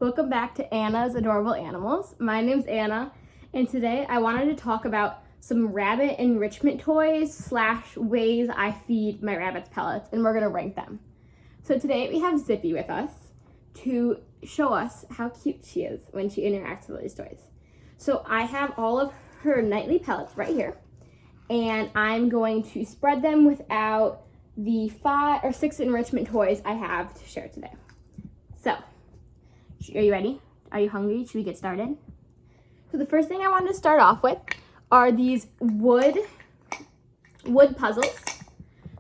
Welcome back to Anna's Adorable Animals. My name's Anna, and today I wanted to talk about some rabbit enrichment toys / ways I feed my rabbits pellets, and we're going to rank them. So today we have Zippy with us to show us how cute she is when she interacts with these toys. So I have all of her nightly pellets right here, and I'm going to spread them without the 5 or 6 enrichment toys I have to share today. So, are you ready? Are you hungry? Should we get started? So the first thing I wanted to start off with are these wood puzzles.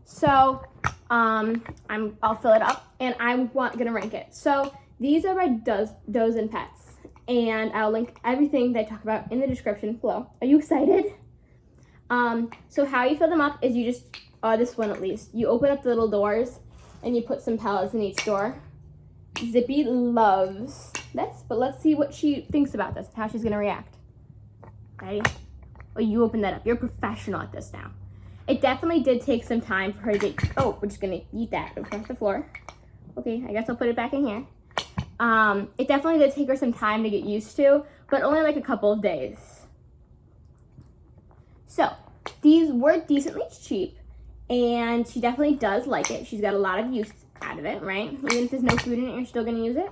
So I'll fill it up, and I'm gonna rank it. So these are by Dozen Pets, and I'll link everything they talk about in the description below. Are you excited? So how you fill them up is you just, this one at least, you open up the little doors and you put some pellets in each door. Zippy loves this, but let's see what she thinks about this, how she's gonna react. Ready? Oh, you open that up. You're a professional at this now. It definitely did take some time for her to get, we're just gonna eat that across the floor. Okay, I guess I'll put it back in here. It definitely did take her some time to get used to, but only like a couple of days. So, these were decently cheap, and she definitely does like it. She's got a lot of use out of it, right? Even if there's no food in it, you're still gonna use it.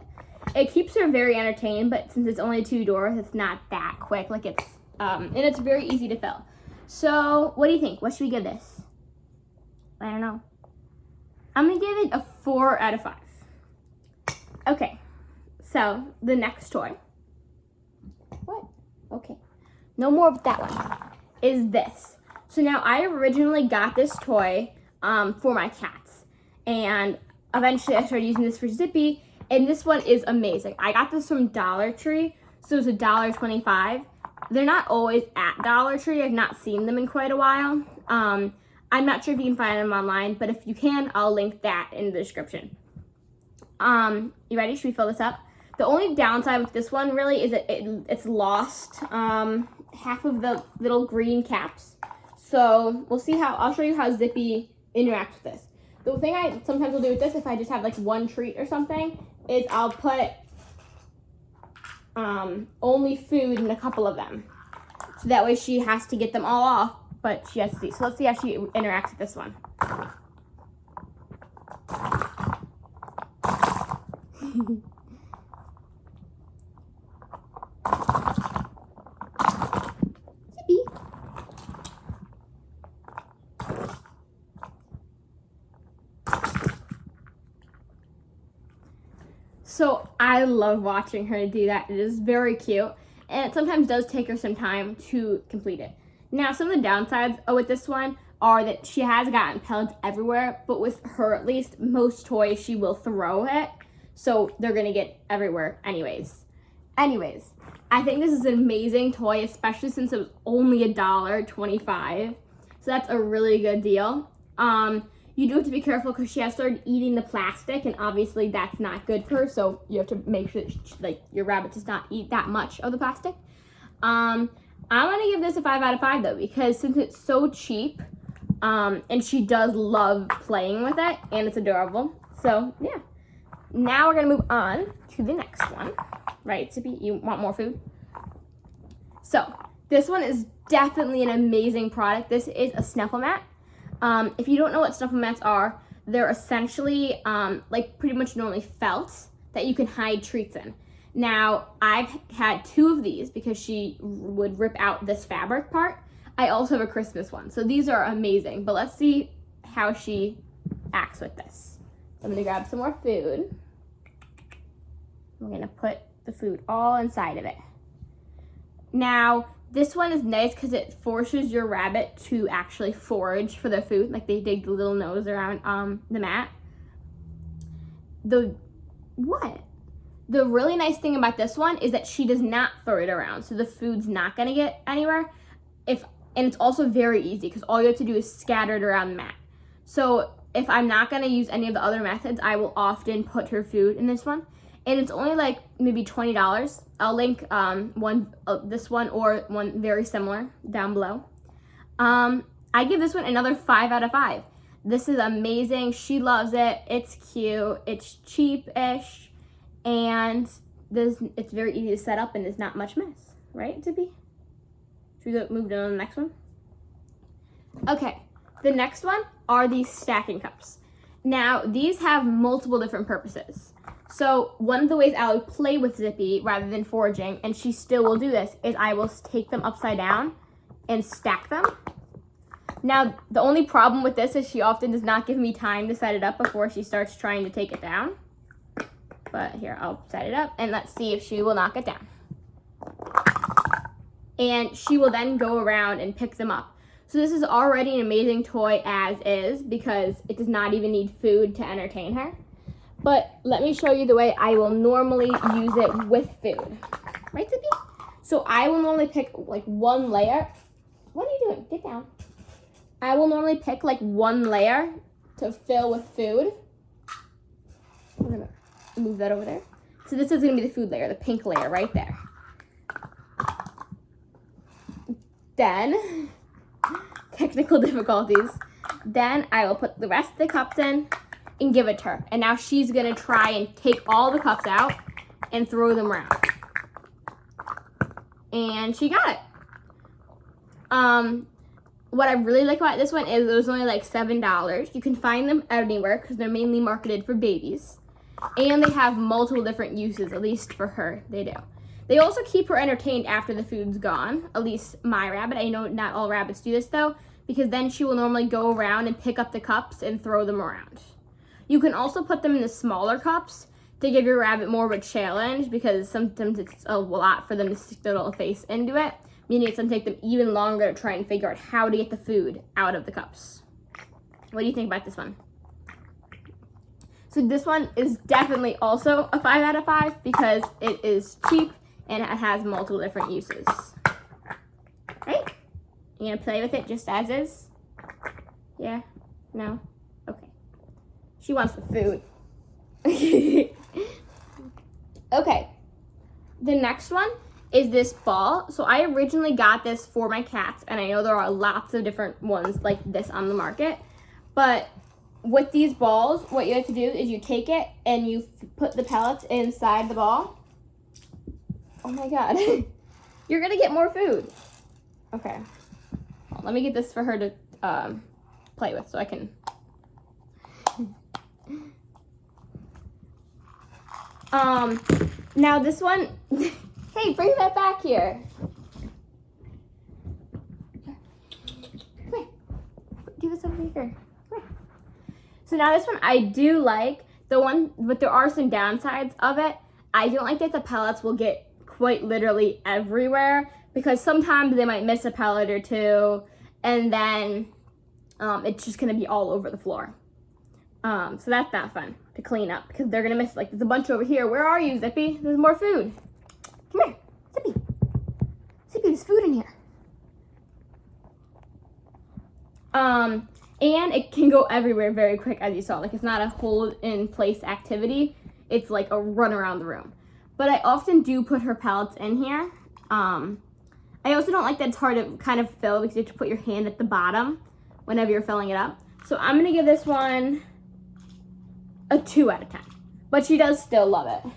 It keeps her very entertained, but since it's only 2 doors, it's not that quick. Like it's, and it's very easy to fill. So, what do you think? What should we give this? I don't know. I'm gonna give it a 4 out of 5. Okay, so the next toy. What? Okay, no more of that one. Is this. So now I originally got this toy for my cats, and eventually I started using this for Zippy, and this one is amazing. I got this from Dollar Tree, so it's $1.25. They're not always at Dollar Tree. I've not seen them in quite a while. I'm not sure if you can find them online, but if you can, I'll link that in the description. You ready? Should we fill this up? The only downside with this one really is that it's lost half of the little green caps. So we'll see I'll show you how Zippy interacts with this. The thing I sometimes will do with this, if I just have like one treat or something, is I'll put only food in a couple of them. So that way she has to get them all off, but she has to see. So let's see how she interacts with this one. Zippy. So I love watching her do that. It is very cute, and it sometimes does take her some time to complete it. Now, some of the downsides with this one are that she has gotten pellets everywhere, but with her at least, most toys she will throw it, so they're gonna get everywhere anyways. I think this is an amazing toy, especially since it was only $1.25, so that's a really good deal. You do have to be careful because she has started eating the plastic, and obviously that's not good for her, so you have to make sure that your rabbit does not eat that much of the plastic. I'm gonna give this a 5 out of 5 though, because since it's so cheap, and she does love playing with it, and it's adorable. So yeah. Now we're gonna move on to the next one. Right, Zippy, you want more food? So this one is definitely an amazing product. This is a snuffle mat. If you don't know what snuffle mats are, they're essentially like pretty much normally felt that you can hide treats in. Now, I've had 2 of these because she would rip out this fabric part. I also have a Christmas one. So these are amazing, but let's see how she acts with this. I'm gonna grab some more food. I'm gonna put the food all inside of it. Now, this one is nice because it forces your rabbit to actually forage for their food. Like they dig the little nose around the mat. The really nice thing about this one is that she does not throw it around. So the food's not gonna get anywhere. And it's also very easy because all you have to do is scatter it around the mat. So if I'm not gonna use any of the other methods, I will often put her food in this one. And it's only like maybe $20. I'll link this one or one very similar down below. I give this one another 5 out of 5. This is amazing. She loves it. It's cute. It's cheap-ish. And it's very easy to set up and there's not much mess, right, Zippy? Should we move on to the next one? Okay, the next one are these stacking cups. Now, these have multiple different purposes. So one of the ways I would play with Zippy rather than foraging, and she still will do this, is I will take them upside down and stack them. Now, the only problem with this is she often does not give me time to set it up before she starts trying to take it down. But here, I'll set it up, and let's see if she will knock it down. And she will then go around and pick them up. So this is already an amazing toy as is because it does not even need food to entertain her. But let me show you the way I will normally use it with food. Right, Zippy? So I will normally pick like one layer. What are you doing? Get down. I will normally pick like one layer to fill with food. We're gonna move that over there. So this is gonna be the food layer, the pink layer right there. Then, technical difficulties. Then I will put the rest of the cups in and give it to her. And now she's gonna try and take all the cups out and throw them around. And she got it. What I really like about this one is it was only like $7. You can find them anywhere because they're mainly marketed for babies. And they have multiple different uses, at least for her, they do. They also keep her entertained after the food's gone, at least my rabbit. I know not all rabbits do this though, because then she will normally go around and pick up the cups and throw them around. You can also put them in the smaller cups to give your rabbit more of a challenge because sometimes it's a lot for them to stick their little face into it, meaning it's going to take them even longer to try and figure out how to get the food out of the cups. What do you think about this one? So this one is definitely also a 5 out of 5 because it is cheap and it has multiple different uses. Right? You going to play with it just as is? Yeah? No? Okay. She wants the food. Okay. The next one is this ball. So I originally got this for my cats, and I know there are lots of different ones like this on the market. But with these balls, what you have to do is you take it and you put the pellets inside the ball. Oh my God. You're gonna get more food. Okay. Well, let me get this for her to play with so I can. Now this one, hey, bring that back here. Come here. Do this over here. Come here. So now this one I do like. But there are some downsides of it. I don't like that the pellets will get quite literally everywhere because sometimes they might miss a pellet or two and then it's just gonna be all over the floor. So that's not fun to clean up because they're gonna miss, like, there's a bunch over here. Where are you, Zippy? There's more food. Come here, Zippy. Zippy, there's food in here. And it can go everywhere very quick, as you saw. Like, it's not a hold in place activity. It's like a run around the room. But I often do put her pellets in here. I also don't like that it's hard to kind of fill because you have to put your hand at the bottom whenever you're filling it up. So I'm gonna give this one a 2 out of 10. But she does still love it.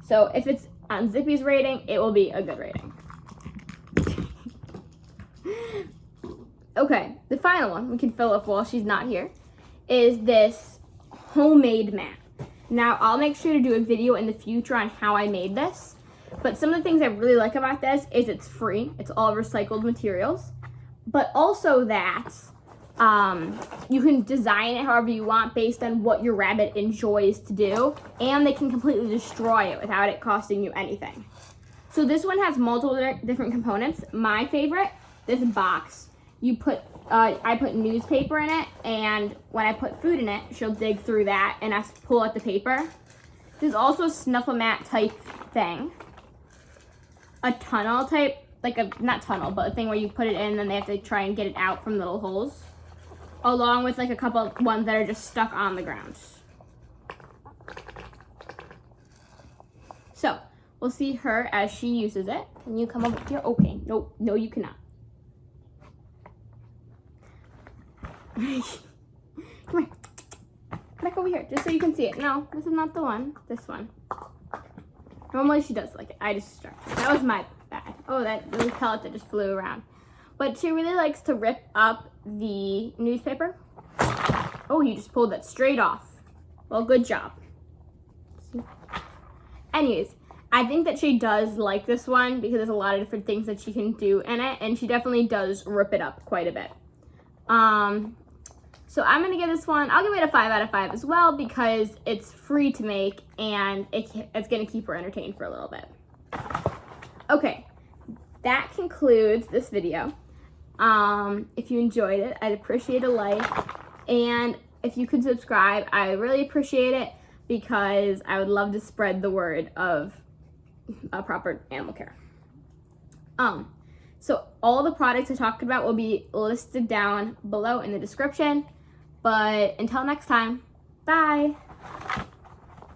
So if it's on Zippy's rating, it will be a good rating. Okay, the final one we can fill up while she's not here is this homemade mat. Now, I'll make sure to do a video in the future on how I made this. But some of the things I really like about this is it's free. It's all recycled materials. But also that you can design it however you want based on what your rabbit enjoys to do. And they can completely destroy it without it costing you anything. So this one has multiple different components. My favorite, this box. I put newspaper in it, and when I put food in it, she'll dig through that and pull out the paper. There's also a snuffle mat type thing. A tunnel type, like not tunnel, but a thing where you put it in and then they have to try and get it out from the little holes. Along with like a couple ones that are just stuck on the ground. So, we'll see her as she uses it. Can you come over here? Okay, no, you cannot. Come here. Back over here, just so you can see it. No, this is not the one. This one. Normally she does like it. I just distracted. That was my bad. Oh, that little pellet that just flew around. But she really likes to rip up the newspaper. Oh, you just pulled that straight off. Well, good job. Anyways, I think that she does like this one because there's a lot of different things that she can do in it, and she definitely does rip it up quite a bit. So I'm gonna give this one, I'll give it a 5 out of 5 as well because it's free to make and it's gonna keep her entertained for a little bit. Okay, that concludes this video. If you enjoyed it, I'd appreciate a like, and if you could subscribe, I really appreciate it because I would love to spread the word of proper animal care. So all the products I talked about will be listed down below in the description. But until next time, bye.